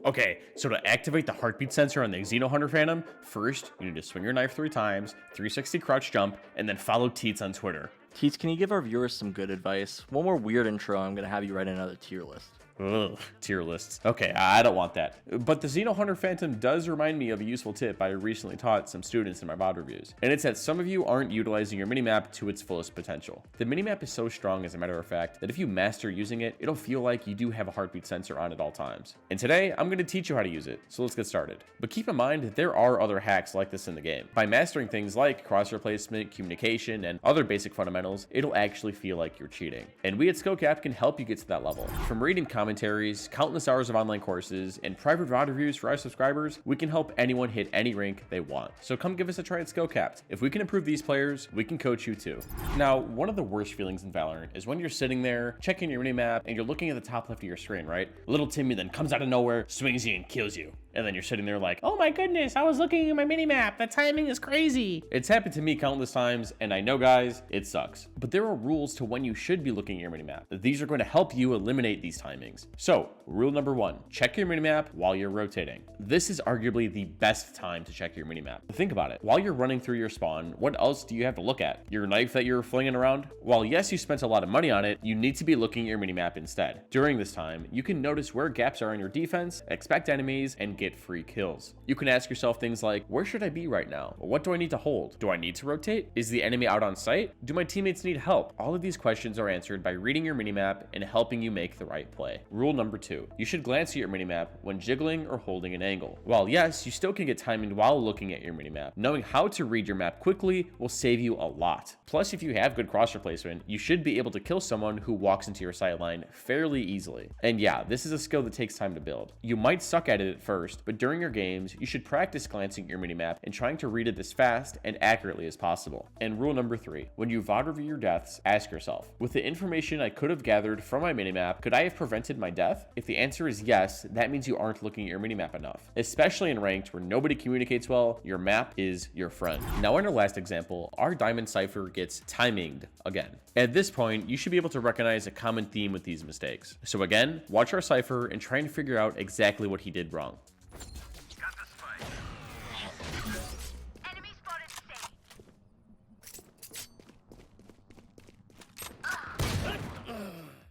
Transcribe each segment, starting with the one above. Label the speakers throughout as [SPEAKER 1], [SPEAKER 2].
[SPEAKER 1] Okay, so to activate the heartbeat sensor on the Xeno Hunter Phantom, first you need to swing your knife 3 times, 360 crouch jump, and then follow Teets on Twitter.
[SPEAKER 2] Teets, can you give our viewers some good advice? One more weird intro, I'm gonna have you write another tier list.
[SPEAKER 1] Ugh, tier lists. Okay, I don't want that. But the Xeno Hunter Phantom does remind me of a useful tip I recently taught some students in my VOD reviews. And it's that some of you aren't utilizing your minimap to its fullest potential. The minimap is so strong, as a matter of fact, that if you master using it, it'll feel like you do have a heartbeat sensor on at all times. And today, I'm going to teach you how to use it, so let's get started. But keep in mind that there are other hacks like this in the game. By mastering things like crosshair placement, communication, and other basic fundamentals, it'll actually feel like you're cheating. And we at SkillCapped can help you get to that level. From reading commentaries, countless hours of online courses, and private VOD reviews for our subscribers, we can help anyone hit any rank they want. So come give us a try at SkillCapped. If we can improve these players, we can coach you too. Now, one of the worst feelings in Valorant is when you're sitting there, checking your minimap, and you're looking at the top left of your screen, right? Little Timmy then comes out of nowhere, swings you, and kills you. And then you're sitting there like, oh my goodness, I was looking at my minimap. The timing is crazy. It's happened to me countless times, and I know, guys, it sucks. But there are rules to when you should be looking at your minimap. These are going to help you eliminate these timings. So, rule number 1, check your minimap while you're rotating. This is arguably the best time to check your minimap. Think about it. While you're running through your spawn, what else do you have to look at? Your knife that you're flinging around? While yes, you spent a lot of money on it, you need to be looking at your minimap instead. During this time, you can notice where gaps are in your defense, expect enemies, and get free kills. You can ask yourself things like, where should I be right now? What do I need to hold? Do I need to rotate? Is the enemy out on sight? Do my teammates need help? All of these questions are answered by reading your minimap and helping you make the right play. Rule number 2, you should glance at your minimap when jiggling or holding an angle. While yes, you still can get timing while looking at your minimap, knowing how to read your map quickly will save you a lot. Plus, if you have good crosshair placement, you should be able to kill someone who walks into your sight line fairly easily. And yeah, this is a skill that takes time to build. You might suck at it at first, but during your games, you should practice glancing at your minimap and trying to read it as fast and accurately as possible. And rule number 3, when you VOD review your deaths, ask yourself, with the information I could have gathered from my minimap, could I have prevented my death? If the answer is yes, that means you aren't looking at your minimap enough. Especially in ranked where nobody communicates well, your map is your friend. Now in our last example, our diamond cipher gets timinged again. At this point, you should be able to recognize a common theme with these mistakes. So again, watch our cipher and try and figure out exactly what he did wrong.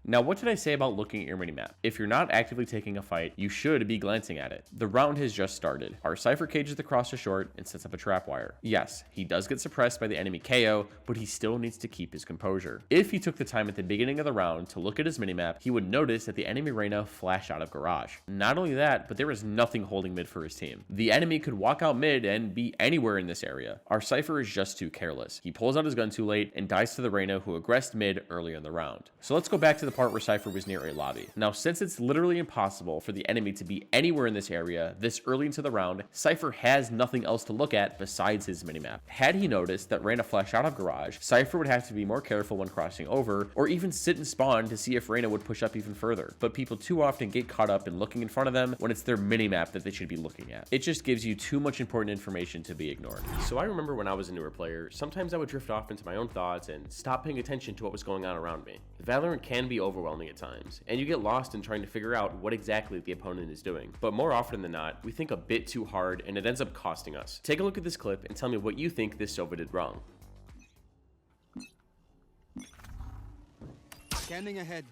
[SPEAKER 1] Now, what did I say about looking at your minimap? If you're not actively taking a fight, you should be glancing at it. The round has just started. Our cipher cages the crosshair short and sets up a trap wire. Yes, he does get suppressed by the enemy KO, but he still needs to keep his composure. If he took the time at the beginning of the round to look at his minimap, he would notice that the enemy Reyna flashed out of garage. Not only that, but there was nothing holding mid for his team. The enemy could walk out mid and be anywhere in this area. Our cipher is just too careless. He pulls out his gun too late and dies to the Reyna who aggressed mid earlier in the round. So let's go back to the part where Cypher was near a lobby. Now, since it's literally impossible for the enemy to be anywhere in this area this early into the round, Cypher has nothing else to look at besides his minimap. Had he noticed that Reyna flashed out of garage, Cypher would have to be more careful when crossing over, or even sit and spawn to see if Reyna would push up even further. But people too often get caught up in looking in front of them when it's their minimap that they should be looking at. It just gives you too much important information to be ignored. So I remember when I was a newer player, sometimes I would drift off into my own thoughts and stop paying attention to what was going on around me. Valorant can be overwhelming at times, and you get lost in trying to figure out what exactly the opponent is doing. But more often than not, we think a bit too hard and it ends up costing us. Take a look at this clip and tell me what you think this Sova did wrong.
[SPEAKER 3] Scanning ahead.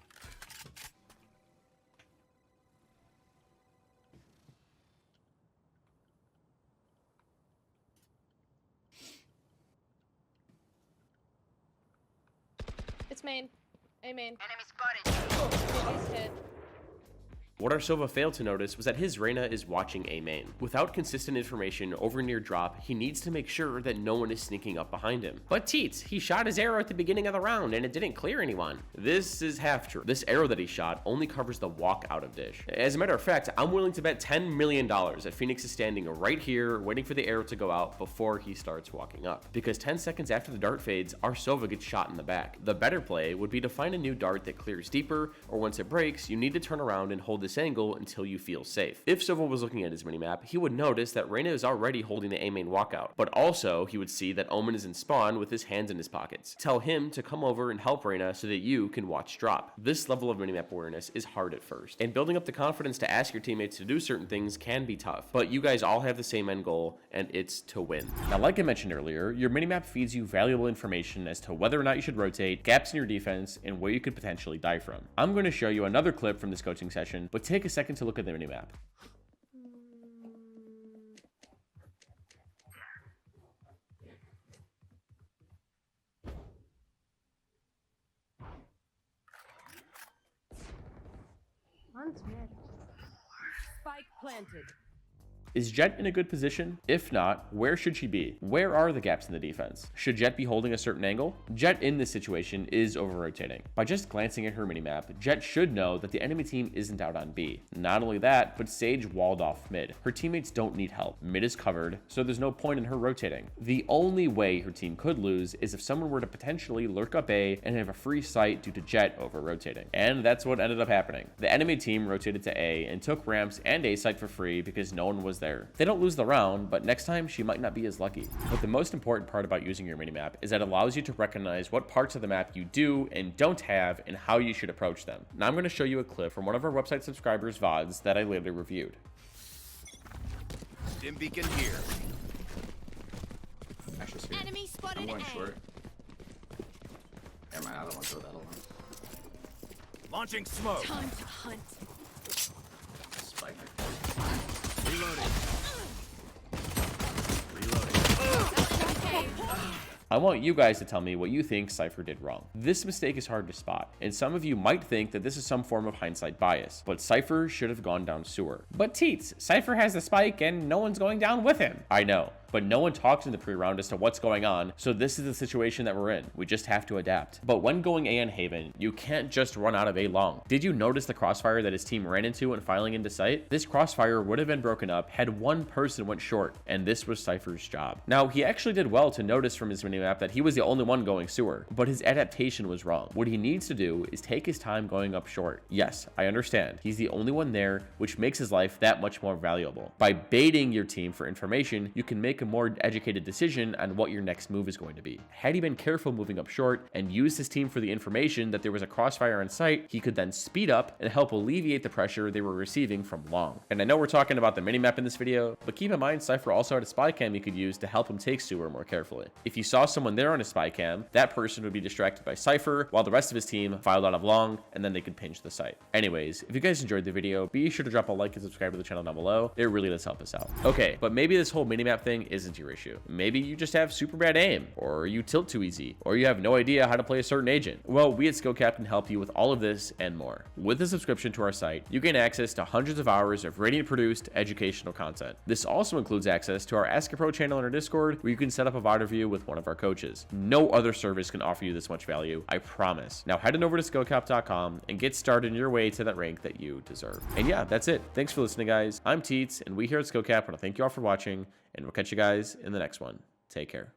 [SPEAKER 4] It's main. A main. Enemy spotted. He's hit.
[SPEAKER 1] What our Sova failed to notice was that his Reyna is watching A main. Without consistent information over near drop, he needs to make sure that no one is sneaking up behind him. But Teets, he shot his arrow at the beginning of the round and it didn't clear anyone. This is half true. This arrow that he shot only covers the walk out of dish. As a matter of fact, I'm willing to bet $10 million that Phoenix is standing right here waiting for the arrow to go out before he starts walking up. Because 10 seconds after the dart fades, our Sova gets shot in the back. The better play would be to find a new dart that clears deeper, or once it breaks, you need to turn around and hold this this angle until you feel safe. If Silva was looking at his minimap, he would notice that Reyna is already holding the A main walkout, but also he would see that Omen is in spawn with his hands in his pockets. Tell him to come over and help Reyna so that you can watch drop. This level of minimap awareness is hard at first, and building up the confidence to ask your teammates to do certain things can be tough, but you guys all have the same end goal, and it's to win. Now, like I mentioned earlier, your minimap feeds you valuable information as to whether or not you should rotate, gaps in your defense, and where you could potentially die from. I'm going to show you another clip from this coaching session, but take a second to look at the minimap.
[SPEAKER 3] Spike planted.
[SPEAKER 1] Is Jett in a good position? If not, where should she be? Where are the gaps in the defense? Should Jett be holding a certain angle? Jett in this situation is over-rotating. By just glancing at her minimap, Jett should know that the enemy team isn't out on B. Not only that, but Sage walled off mid. Her teammates don't need help. Mid is covered, so there's no point in her rotating. The only way her team could lose is if someone were to potentially lurk up A and have a free sight due to Jett over-rotating. And that's what ended up happening. The enemy team rotated to A and took ramps and A site for free because no one was there. They don't lose the round, but next time she might not be as lucky. But the most important part about using your minimap is that it allows you to recognize what parts of the map you do and don't have and how you should approach them. Now I'm going to show you a clip from one of our website subscribers' VODs that I later reviewed.
[SPEAKER 5] Dim beacon here.
[SPEAKER 6] Ashes here.
[SPEAKER 4] Enemy spotted
[SPEAKER 6] I'm going
[SPEAKER 4] A.
[SPEAKER 6] short. Never mind, I don't want to throw that alone.
[SPEAKER 5] Launching smoke.
[SPEAKER 4] Time to hunt.
[SPEAKER 6] Spike.
[SPEAKER 5] Reloading.
[SPEAKER 1] I want you guys to tell me what you think Cypher did wrong. This mistake is hard to spot, and some of you might think that this is some form of hindsight bias, but Cypher should have gone down sewer. But Teets, Cypher has the spike and no one's going down with him. I know, but no one talks in the pre-round as to what's going on, so this is the situation that we're in. We just have to adapt. But when going A on Haven, you can't just run out of A long. Did you notice the crossfire that his team ran into when filing into sight? This crossfire would have been broken up had one person went short, and this was Cypher's job. Now, he actually did well to notice from his minimap that he was the only one going sewer, but his adaptation was wrong. What he needs to do is take his time going up short. Yes, I understand. He's the only one there, which makes his life that much more valuable. By baiting your team for information, you can make a more educated decision on what your next move is going to be. Had he been careful moving up short and used his team for the information that there was a crossfire on site, he could then speed up and help alleviate the pressure they were receiving from long. And I know we're talking about the minimap in this video, but keep in mind Cypher also had a spy cam you could use to help him take sewer more carefully. If you saw someone there on a spy cam, that person would be distracted by Cypher while the rest of his team filed out of long, and then they could pinch the site. Anyways, if you guys enjoyed the video, be sure to drop a like and subscribe to the channel down below. It really does help us out. Okay, but maybe this whole minimap thing isn't your issue. Maybe you just have super bad aim, or you tilt too easy, or you have no idea how to play a certain agent. Well, we at SkillCapped can help you with all of this and more. With a subscription to our site, you gain access to hundreds of hours of radio-produced educational content. This also includes access to our Ask a Pro channel in our Discord, where you can set up a VOD review with one of our coaches. No other service can offer you this much value, I promise. Now head on over to SkillCapped.com and get started on your way to that rank that you deserve. And yeah, that's it. Thanks for listening, guys. I'm Teets, and we here at SkillCapped want to thank you all for watching, and we'll catch you guys in the next one. Take care.